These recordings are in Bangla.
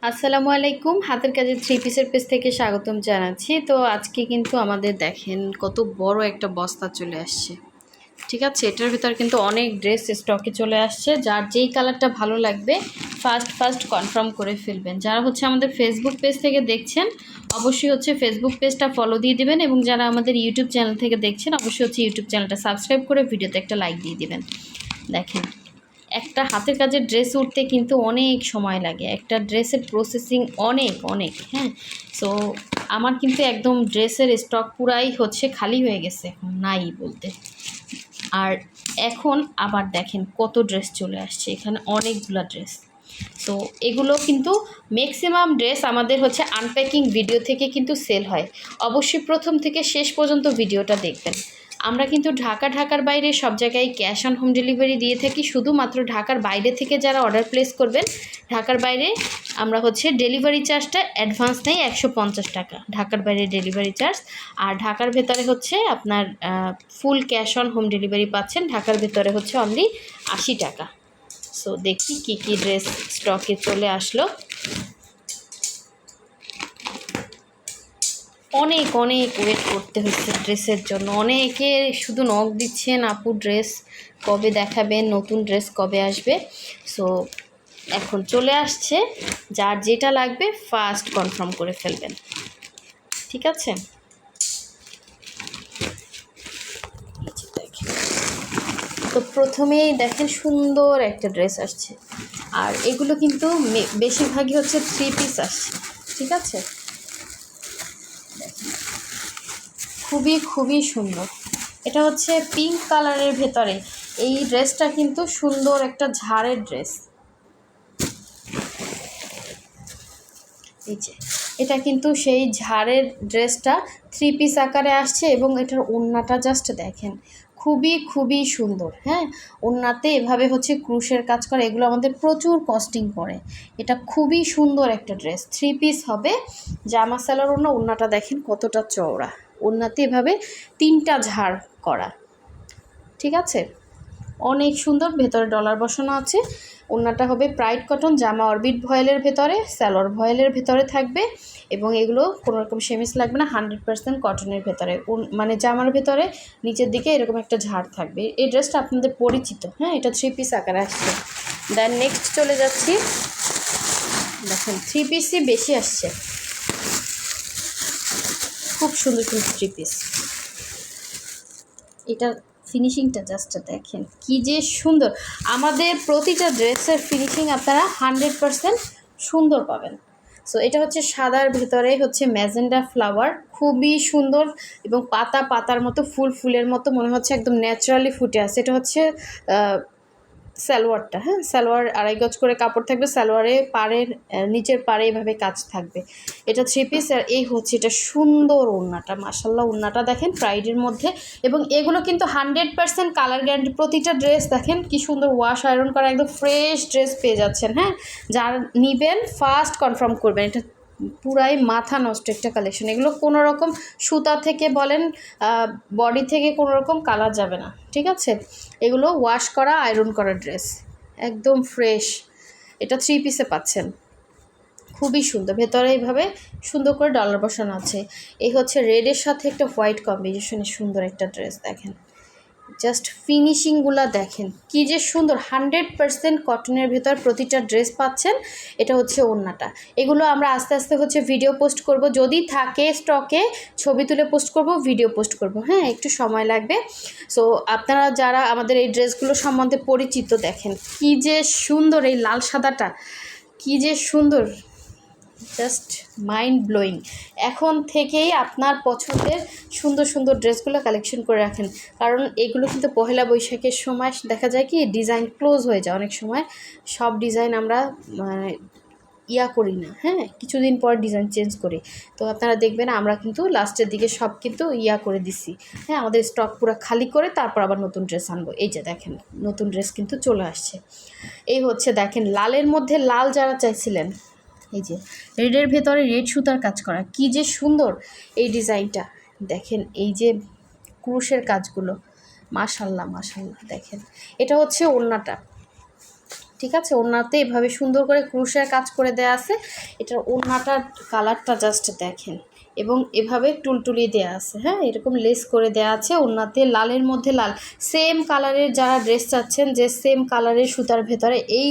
আসসালামু আলাইকুম। হাতের কাজে থ্রি পিসের পেজ থেকে স্বাগতম জানাচ্ছি। তো আজকে কিন্তু আমাদের দেখেন কত বড় একটা বস্তা চলে আসছে। ঠিক আছে, এটার ভিতর কিন্তু অনেক ড্রেস স্টকে চলে আসছে। যার যেই কালারটা ভালো লাগবে ফার্স্ট কনফার্ম করে ফেলবেন। যারা হচ্ছে আমাদের ফেসবুক পেজ থেকে দেখছেন অবশ্যই হচ্ছে ফেসবুক পেজটা ফলো দিয়ে দিবেন, এবং যারা আমাদের ইউটিউব চ্যানেল থেকে দেখছেন অবশ্যই হচ্ছে ইউটিউব চ্যানেলটা সাবস্ক্রাইব করে ভিডিওতে একটা লাইক দিয়ে দিবেন। দেখেন, একটা হাতের কাজের ড্রেস উঠতে কিন্তু অনেক সময় লাগে, একটা ড্রেসের প্রসেসিং অনেক অনেক। হ্যাঁ, সো আমার কিন্তু একদম ড্রেসের স্টক পুরাই হচ্ছে খালি হয়ে গেছে, এখন নাই বলতে। আর এখন আবার দেখেন কত ড্রেস চলে আসছে, এখানে অনেকগুলো ড্রেস। সো এগুলো কিন্তু ম্যাক্সিমাম ড্রেস আমাদের হচ্ছে আনপ্যাকিং ভিডিও থেকে কিন্তু সেল হয়। অবশ্যই প্রথম থেকে শেষ পর্যন্ত ভিডিওটা দেখবেন। আমরা কিন্তু ঢাকার বাইরে সব জায়গায় ক্যাশ অন হোম ডেলিভারি দিয়ে থাকি। শুধুমাত্র ঢাকার বাইরে থেকে যারা অর্ডার প্লেস করবেন, ঢাকার বাইরে আমরা হচ্ছে ডেলিভারি চার্জটা অ্যাডভান্স নেই 150 টাকা, ঢাকার বাইরে ডেলিভারি চার্জ। আর ঢাকার ভেতরে হচ্ছে আপনার full cash on home delivery পাচ্ছেন, ঢাকার ভেতরে হচ্ছে অনলি 80 টাকা। সো দেখি কি কি ড্রেস স্টকে চলে আসলো। অনেক ওয়েট করতে হচ্ছে ড্রেসের জন্য, অনেকে শুধু নক দিচ্ছেন আপু ড্রেস কবে দেখাবেন, নতুন ড্রেস কবে আসবে। সো এখন চলে আসছে, যার যেটা লাগবে ফার্স্ট কনফার্ম করে ফেলবেন। ঠিক আছে, তো প্রথমেই দেখেন সুন্দর একটা ড্রেস আসছে, আর এগুলো কিন্তু বেশিরভাগই হচ্ছে থ্রি পিস আসছে। ঠিক আছে, খুবই সুন্দর। এটা হচ্ছে পিঙ্ক কালারের ভেতরে। এই ড্রেসটা কিন্তু সুন্দর একটা ঝাড়ের ড্রেস। এই যে এটা কিন্তু সেই ঝাড়ের ড্রেসটা থ্রি পিস আকারে আসছে, এবং এটার ওড়নাটা জাস্ট দেখেন খুবই সুন্দর। হ্যাঁ, ওড়নাতে এভাবে হচ্ছে ক্রুশের কাজ করে, এগুলো আমাদের প্রচুর কস্টিং পড়ে। এটা খুবই সুন্দর একটা ড্রেস, থ্রি পিস হবে, জামা সালোয়ার ওড়নাটা দেখেন কতটা চওড়া, ওড়নাতে এভাবে 3টা ঝাড় করা। ঠিক আছে, অনেক সুন্দর, ভেতরে ডলার বসানো আছে। ওড়নাটা হবে প্রাইড কটন, জামা অরবিট ভয়েলের ভেতরে, সালোয়ার ভয়েলের ভেতরে থাকবে, এবং এগুলো কোনো রকম সেমিস লাগবে না, 100% কটনের ভেতরে। মানে জামার ভেতরে নিচের দিকে এরকম একটা ঝাড় থাকবে। এই ড্রেসটা আপনাদের পরিচিত। হ্যাঁ, এটা থ্রি পিস আকারে আসছে। দেন নেক্সট চলে যাচ্ছি, দেখেন থ্রি পিসই বেশি আসছে, খুব সুন্দর থ্রি পিস। এটা ফিনিশিংটা জাস্ট দেখেন কি যে সুন্দর। আমাদের প্রতিটা ড্রেসের ফিনিশিং আপনারা 100% সুন্দর পাবেন। সো এটা হচ্ছে সাদার ভেতরে হচ্ছে ম্যাজেন্ডা ফ্লাওয়ার, খুবই সুন্দর, এবং পাতার মতো ফুলের মতো মনে হচ্ছে, একদম ন্যাচারালি ফুটে আছে। এটা হচ্ছে সালোয়ারটা। হ্যাঁ, সালোয়ার 2.5 গজ করে কাপড় থাকবে, সালোয়ারে পাড়ের নিচের পাড়ে এভাবে কাজ থাকবে। এটা থ্রি পিস, আর এই হচ্ছে এটা সুন্দর ওড়নাটা, মাশাল্লাহ ওড়নাটা দেখেন প্রাইডের মধ্যে। এবং এগুলো কিন্তু 100% কালার গ্যারান্টি। প্রতিটা ড্রেস দেখেন কি সুন্দর ওয়াশ আয়রন করা, একদম ফ্রেশ ড্রেস পেয়ে যাচ্ছেন। হ্যাঁ, যার নিবেন ফার্স্ট কনফার্ম করবেন, এটা পুরাই মাথা নষ্ট একটা কালেকশন। এগুলো কোনো রকম সুতা থেকে বলেন বডি থেকে কোনো রকম কালার যাবে না। ঠিক আছে, এগুলো ওয়াশ করা আয়রন করা ড্রেস, একদম ফ্রেশ। এটা থ্রি পিসে পাচ্ছেন, খুবই সুন্দর। ভেতরে এইভাবে সুন্দর করে ডলার বসানো আছে। এই হচ্ছে রেডের সাথে একটা হোয়াইট কম্বিনেশনে সুন্দর একটা ড্রেস। দেখেন জাস্ট ফিনিশিংগুলো দেখেন কি যে সুন্দর, 100% কটনের ভেতর প্রতিটা ড্রেস পাচ্ছেন। এটা হচ্ছে ওড়নাটা। এগুলো আমরা আস্তে আস্তে হচ্ছে ভিডিও পোস্ট করব, যদি থাকে স্টকে ছবি তুলে পোস্ট করব, ভিডিও পোস্ট করব। হ্যাঁ, একটু সময় লাগবে। সো আপনারা যারা আমাদের এই ড্রেসগুলো সম্বন্ধে পরিচিত, দেখেন কি যে সুন্দর, এই লাল সাদাটা কি যে সুন্দর, জাস্ট মাইন্ড ব্লোয়িং। এখন থেকেই আপনার পছন্দের সুন্দর ড্রেসগুলো কালেকশন করে রাখেন, কারণ এগুলো কিন্তু পহেলা বৈশাখের সময় দেখা যায় কি ডিজাইন ক্লোজ হয়ে যায় অনেক সময়। সব ডিজাইন আমরা করি না। হ্যাঁ, কিছুদিন পর ডিজাইন চেঞ্জ করি। তো আপনারা দেখবেন আমরা কিন্তু লাস্টের দিকে সব কিন্তু করে দিছি। হ্যাঁ, আমাদের স্টক পুরো খালি করে তারপর আবার নতুন ড্রেস আনবো। এই যে দেখেন নতুন ড্রেস কিন্তু চলে আসছে। এই হচ্ছে দেখেন লালের মধ্যে লাল যারা চাইছিলেন, এই যে রেডের ভেতরে রেড সুতার কাজ করা, কি যে সুন্দর এই ডিজাইনটা। দেখেন এই যে ক্রুশের কাজগুলো, মাশাল্লাহ। দেখেন এটা হচ্ছে ওড়নাটা, ঠিক আছে, ওড়নাতে এভাবে সুন্দর করে ক্রুশের কাজ করে দেওয়া আছে। এটার ওড়নাটার কালারটা জাস্ট দেখেন, এবং এভাবে টুলটুলি দেওয়া আছে, হ্যাঁ এরকম লেস করে দেওয়া আছে ওড়নাতে, লালের মধ্যে লাল, সেম কালারের যারা ড্রেস চাচ্ছেন যে সেম কালারের সুতার ভেতরে এই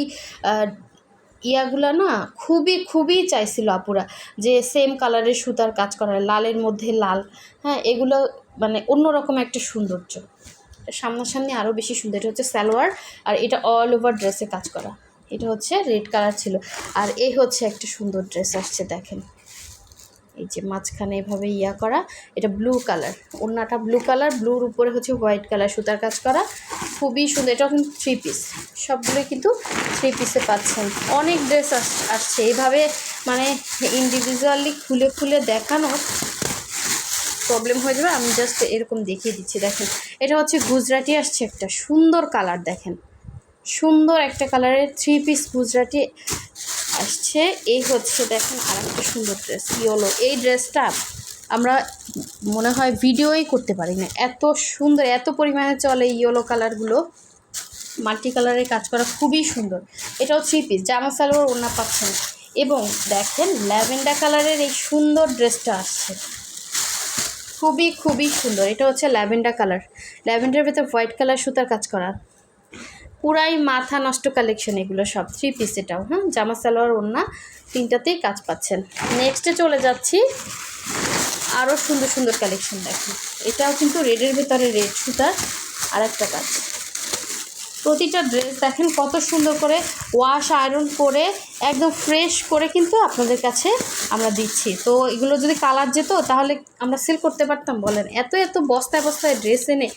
ইয়াগুলা না খুবই খুবই চাইছিল আপুরা যে সেম কালারের সুতার কাজ করা, লালের মধ্যে লাল, হ্যাঁ এগুলো মানে অন্যরকম একটা সৌন্দর্য, সামনাসামনি আরও বেশি সুন্দর। এটা হচ্ছে সালোয়ার, আর এটা অল ওভার ড্রেসে কাজ করা। এটা হচ্ছে রেড কালার ছিল, আর এই হচ্ছে একটা সুন্দর ড্রেস আসছে দেখেন, এই যে মাঝখানে এভাবে ইয়া করা, এটা ব্লু কালার, ওড়নাটা ব্লু কালার, ব্লুর উপরে হচ্ছে হোয়াইট কালার সুতার কাজ করা, খুবই সুন্দর। এটা কিন্তু 3 পিস, সবগুলোই কিন্তু 3 পিসে পাচ্ছেন। অনেক ড্রেস আসছে এইভাবে, মানে ইন্ডিভিজুয়ালি খুলে খুলে দেখানো প্রবলেম হয়ে যাবে, আমি জাস্ট এরকম দেখিয়ে দিচ্ছি। দেখেন এটা হচ্ছে গুজরাটি আসছে, একটা সুন্দর কালার দেখেন, সুন্দর একটা কালারের 3 পিস গুজরাটি আসছে। এই হচ্ছে দেখেন আর একটা সুন্দর ড্রেস ইয়েলো, এই ড্রেসটা আমরা মনে হয় ভিডিওই করতে পারি না, এত সুন্দর, এত পরিমাণে চলে ইয়েলো কালারগুলো, মাল্টি কালারের কাজ করা, খুবই সুন্দর। এটাও 3 পিস, জামা সালোয়ার ওড়না পাচ্ছেন। এবং দেখেন ল্যাভেন্ডার কালারের এই সুন্দর ড্রেসটা আসছে, খুবই খুবই সুন্দর। এটা হচ্ছে ল্যাভেন্ডার কালার, ল্যাভেন্ডার ভেতর হোয়াইট কালার সুতার কাজ করা, পুরাই মাথা নষ্ট কালেকশন এগুলো সব 3 পিস। এটাও হ্যাঁ জামা সালোয়ার ওড়না তিনটাতেই কাজ পাচ্ছেন। নেক্সটে চলে যাচ্ছি, আরও সুন্দর সুন্দর কালেকশন দেখুন। এটাও কিন্তু রেডের ভেতরে রেড সুতার আর একটা কাজ, প্রতিটা ড্রেস দেখেন কত সুন্দর করে ওয়াশ আয়রন করে একদম ফ্রেশ করে কিন্তু আপনাদের কাছে আমরা দিচ্ছি। তো এগুলো যদি কালার যেত তাহলে আমরা সেল করতে পারতাম বলেন, এত এত বস্তায় বস্তায় ড্রেস এনে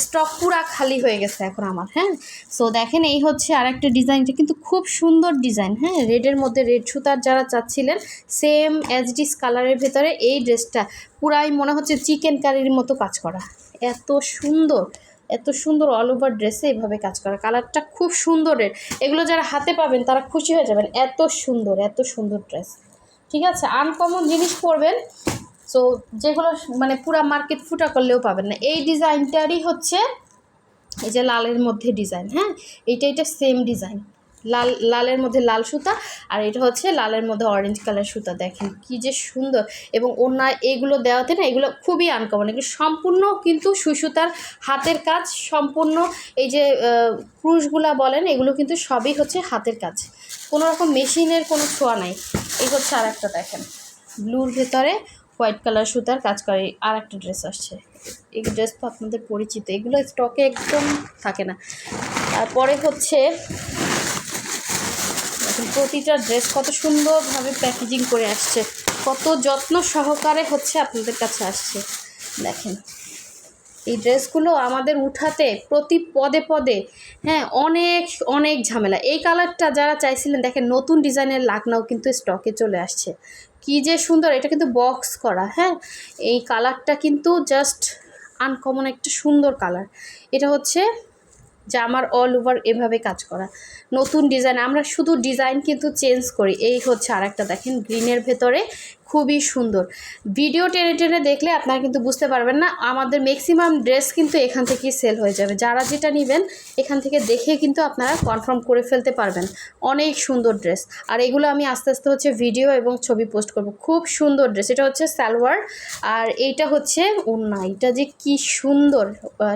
স্টক পুরা খালি হয়ে গেছে এখন আমার। হ্যাঁ সো দেখেন এই হচ্ছে আর একটা ডিজাইনটা কিন্তু খুব সুন্দর ডিজাইন, হ্যাঁ রেডের মধ্যে রেড সুতার যারা চাচ্ছিলেন সেম এসডিস কালারের ভেতরে এই ড্রেসটা পুরাই মনে হচ্ছে চিকেন কারির মতো কাজ করা, এত সুন্দর, এত সুন্দর অল ওভার ড্রেসে এভাবে কাজ করা, কালারটা খুব সুন্দরের। এগুলো যারা হাতে পাবেন তারা খুশি হয়ে যাবেন, এত সুন্দর এত সুন্দর ড্রেস। ঠিক আছে, আনকমন জিনিস পরবেন, সো যেগুলো মানে পুরা মার্কেট ফুটা করলেও পাবেন না। এই ডিজাইনটারই হচ্ছে এই যে লালের মধ্যে ডিজাইন, হ্যাঁ এটা সেম ডিজাইন, লালের মধ্যে লাল সুতা, আর এটা হচ্ছে লালের মধ্যে অরেঞ্জ কালার সুতা। দেখেন কি যে সুন্দর, এবং অন্য এইগুলো দেওয়াতে না এগুলো খুবই আনকমন, এগুলো সম্পূর্ণ কিন্তু সুতার হাতের কাজ, সম্পূর্ণ এই যে ক্রুশগুলা বলেন এগুলো কিন্তু সবই হচ্ছে হাতের কাজ, কোনো রকম মেশিনের কোনো ছোঁয়া নাই। এই হচ্ছে আর একটা দেখেন ব্লুর ভেতরে হোয়াইট কালার সুতার কাজ করে আর একটা ড্রেস আসছে, এই ড্রেস তো আপনাদের পরিচিত, এগুলো স্টকে একদম থাকে না। তারপরে হচ্ছে প্রতিটা ড্রেস কত সুন্দরভাবে প্যাকেজিং করে আসছে, কত যত্ন সহকারে হচ্ছে আপনাদের কাছে আসছে। দেখেন এই ড্রেসগুলো আমাদের উঠাতে প্রতি পদে পদে হ্যাঁ অনেক অনেক ঝামেলা। এই কালারটা যারা চাইছিলেন দেখেন নতুন ডিজাইনের লাকনাও কিন্তু স্টকে চলে আসছে, কি যে সুন্দর, এটা কিন্তু বক্স করা, হ্যাঁ এই কালারটা কিন্তু জাস্ট আনকমন একটা সুন্দর কালার। এটা হচ্ছে জামার অল ওভার এভাবে কাজ করা, নতুন ডিজাইন, আমরা শুধু ডিজাইন কিন্তু চেঞ্জ করি। এই হচ্ছে আর একটা দেখেন গ্রিনের ভেতরে খুবই সুন্দর, ভিডিও টেনে টেনে দেখলে আপনারা কিন্তু বুঝতে পারবেন না, আমাদের ম্যাক্সিমাম ড্রেস কিন্তু এখান থেকেই সেল হয়ে যাবে, যারা যেটা নেবেন এখান থেকে দেখে কিন্তু আপনারা কনফার্ম করে ফেলতে পারবেন। অনেক সুন্দর ড্রেস, আর এগুলো আমি আস্তে আস্তে হচ্ছে ভিডিও এবং ছবি পোস্ট করব। খুব সুন্দর ড্রেস, এটা হচ্ছে সালোয়ার, আর এইটা হচ্ছে ওড়না, এটা যে কি সুন্দর,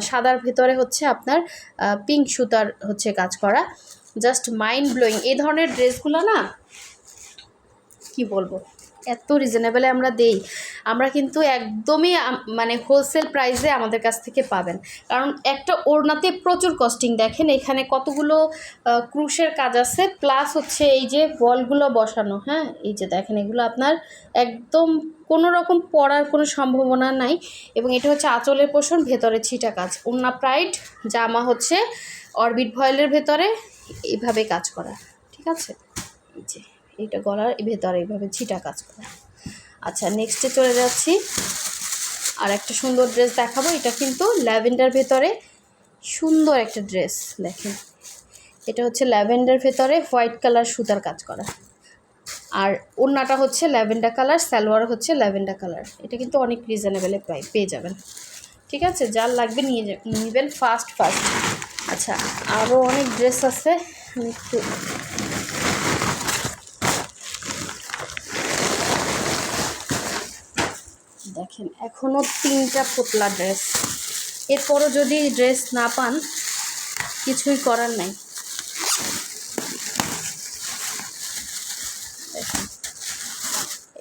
সাদার ভেতরে হচ্ছে আপনার পিঙ্ক সুতার হচ্ছে কাজ করা, জাস্ট মাইন্ড ব্লোয়িং। এই ধরনের ড্রেসগুলো না কি বলবো, এত রিজনেবলে আমরা দেই, আমরা কিন্তু একদমই মানে হোলসেল প্রাইসে আমাদের কাছ থেকে পাবেন, কারণ একটা ওড়নাতে প্রচুর কস্টিং। দেখেন এখানে কতগুলো ক্রুশের কাজ আছে, প্লাস হচ্ছে এই যে বলগুলো বসানো, হ্যাঁ এই যে দেখেন এগুলো আপনার একদম কোনো রকম পড়ার কোনো সম্ভাবনা নাই। এবং এটা হচ্ছে আঁচলের পোষণ, ভেতরে ছিটা কাজ, ওড়না প্রাইড, জামা হচ্ছে অরবিট ভয়েলের ভেতরে এইভাবে কাজ করা। ঠিক আছে, এই যে এটা গলার ভেতরে এইভাবে ছিটা কাজ করা। আচ্ছা নেক্সটে চলে যাচ্ছি, আর একটা সুন্দর ড্রেস দেখাবো, এটা কিন্তু ল্যাভেন্ডার ভেতরে সুন্দর একটা ড্রেস। দেখেন এটা হচ্ছে ল্যাভেন্ডার ভেতরে হোয়াইট কালার সুতার কাজ করা, আর ওড়নাটা হচ্ছে ল্যাভেন্ডার কালার, সালোয়ার হচ্ছে ল্যাভেন্ডার কালার। এটা কিন্তু অনেক রিজনেবলে পেয়ে যাবেন। ঠিক আছে, যার লাগবে নিয়ে নেবেন ফাস্ট। আচ্ছা আরও অনেক ড্রেস আছে, আমি একটু দেখেন, এখনও 3টা পুতলা ড্রেস। এরপরও যদি ড্রেস না পান, কিছুই করার নাই। দেখেন,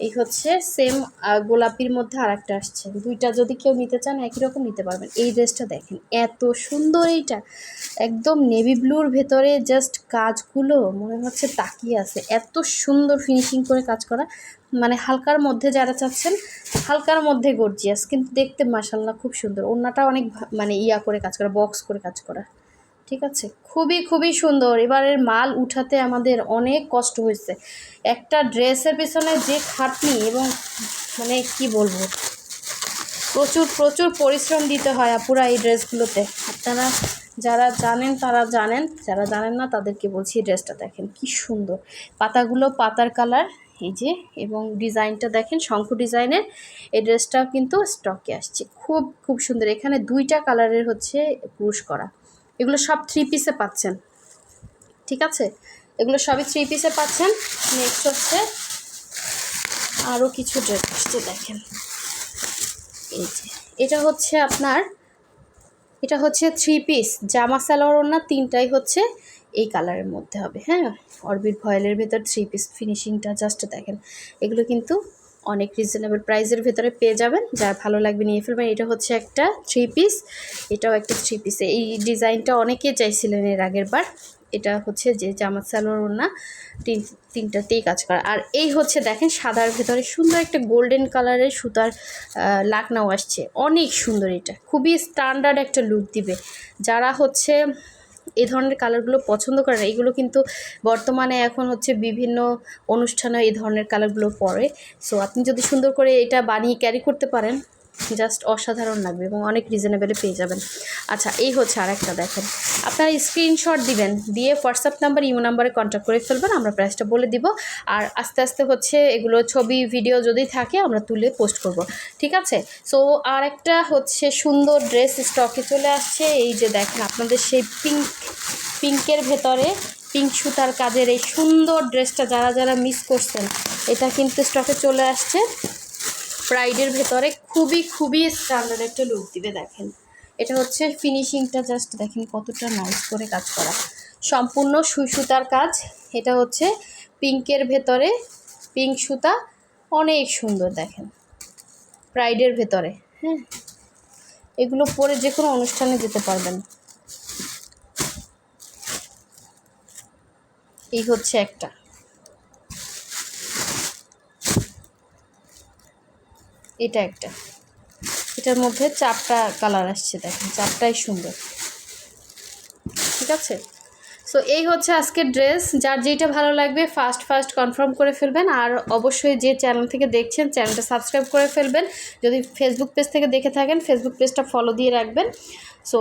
এই হচ্ছে সেম গোলাপির মধ্যে আরেকটা আসছে। দুইটা যদি কেউ নিতে চান একই রকম নিতে পারবেন। এই ড্রেসটা দেখেন, এত সুন্দর। এইটা একদম নেভি ব্লুর ভেতরে জাস্ট কাজগুলো মনে হচ্ছে তাকিয়ে আছে, এত সুন্দর ফিনিশিং করে কাজ করা। মানে হালকার মধ্যে যারা চাচ্ছেন, হালকার মধ্যে গর্জিয়াস, কিন্তু দেখতে মাশাআল্লাহ খুব সুন্দর। ওড়নাটা অনেক মানে ইয়া করে কাজ করা, বক্স করে কাজ করা, ঠিক আছে। খুবই খুবই সুন্দর। এবারের মাল উঠাতে আমাদের অনেক কষ্ট হয়েছে। একটা ড্রেসের পিছনে যে খাটনি, এবং মানে কি বলবো, প্রচুর প্রচুর পরিশ্রম দিতে হয় আপুরা এই ড্রেসগুলোতে। আপনারা যারা জানেন তারা জানেন, যারা জানেন না তাদেরকে বলছি। এই ড্রেসটা দেখেন কি সুন্দর, পাতাগুলো পাতার কালার, এই যে, এবং ডিজাইনটা দেখেন শঙ্খ ডিজাইনের। এই ড্রেসটাও কিন্তু স্টকে আসছে, খুব খুব সুন্দর। এখানে 2টা কালারের হচ্ছে পুরুষ করা। এগুলো সব 3 পিসে পাচ্ছেন, ঠিক আছে। এগুলো সবই 3 পিসে পাচ্ছেন। নেক্সট হচ্ছে আরও কিছু ড্রেস আসছে দেখেন। এই যে, এটা হচ্ছে আপনার, এটা হচ্ছে 3 পিস জামা সালোয়ার ওড়না, 3টাই হচ্ছে এই কালারের মধ্যে হবে। হ্যাঁ, অরবিট ভয়েলের ভেতর 3 পিস ফিনিশিংটা জাস্ট দেখেন। এগুলো কিন্তু অনেক রিজনেবল প্রাইসের ভেতরে পেয়ে যাবেন। যার ভালো লাগবে নিয়ে ফেলবেন। এটা হচ্ছে একটা 3 পিস, এটাও একটা 3 পিস। এই ডিজাইনটা অনেকে চাইছিলেন এর আগের বার। এটা হচ্ছে যে জামা সালোয়ার ওড়না, তিনটাতেই কাজ করা। আর এই হচ্ছে দেখেন সাদার ভেতরে সুন্দর একটা গোল্ডেন কালারের সুতার লাকনাও আসছে, অনেক সুন্দর। এটা খুবই স্ট্যান্ডার্ড একটা লুক দিবে। যারা হচ্ছে এই ধরনের কালারগুলো পছন্দ করে না, এগুলো কিন্তু বর্তমানে এখন হচ্ছে বিভিন্ন অনুষ্ঠানে এই ধরনের কালারগুলো পরে। সো আপনি যদি সুন্দর করে এটা বানিয়ে ক্যারি করতে পারেন, জাস্ট অসাধারণ লাগবে এবং অনেক রিজনেবলে পেয়ে যাবেন। আচ্ছা, এই হচ্ছে আরেকটা দেখেন। আপনারা স্ক্রিনশট দিবেন, দিয়ে হোয়াটসঅ্যাপ নাম্বার ইমো নাম্বারে কন্ট্যাক্ট করে ফেলবেন, আমরা প্রাইসটা বলে দিব। আর আস্তে আস্তে হচ্ছে এগুলো ছবি ভিডিও যদি থাকে আমরা তুলে পোস্ট করব, ঠিক আছে। সো আর একটা হচ্ছে সুন্দর ড্রেস স্টকে চলে আসছে। এই যে দেখেন, আপনাদের সেই পিঙ্কের ভেতরে পিঙ্ক সুতার কাজের এই সুন্দর ড্রেসটা যারা যারা মিস করছেন, এটা কিন্তু স্টকে চলে আসছে। প্রাইডের ভেতরে খুবই খুবই স্ট্যান্ডার্ড একটা লুক দিবে। দেখেন, এটা হচ্ছে ফিনিশিংটা জাস্ট দেখেন কতটা নাইস করে কাজ করা, সম্পূর্ণ সুই সুতার কাজ। এটা হচ্ছে পিঙ্কের ভেতরে পিঙ্ক সুতা, অনেক সুন্দর দেখেন, প্রাইডের ভেতরে। হ্যাঁ, এগুলো পরে যে কোনো অনুষ্ঠানে যেতে পারবেন। এই হচ্ছে একটা, এটা একটা, এটার মধ্যে 4টা কালার আসছে দেখেন, 4টাই সুন্দর, ঠিক আছে। সো এই হচ্ছে আজকের ড্রেস। যার যেটা ভালো লাগবে ফার্স্ট কনফার্ম করে ফেলবেন। আর অবশ্যই যে চ্যানেল থেকে দেখছেন চ্যানেলটা সাবস্ক্রাইব করে ফেলবেন। যদি ফেসবুক পেজ থেকে দেখে থাকেন ফেসবুক পেজটা ফলো দিয়ে রাখবেন। সো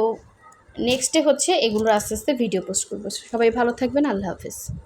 নেক্সটে হচ্ছে এগুলো আস্তে আস্তে ভিডিও পোস্ট করবো। সবাই ভালো থাকবেন, আল্লাহ হাফেজ।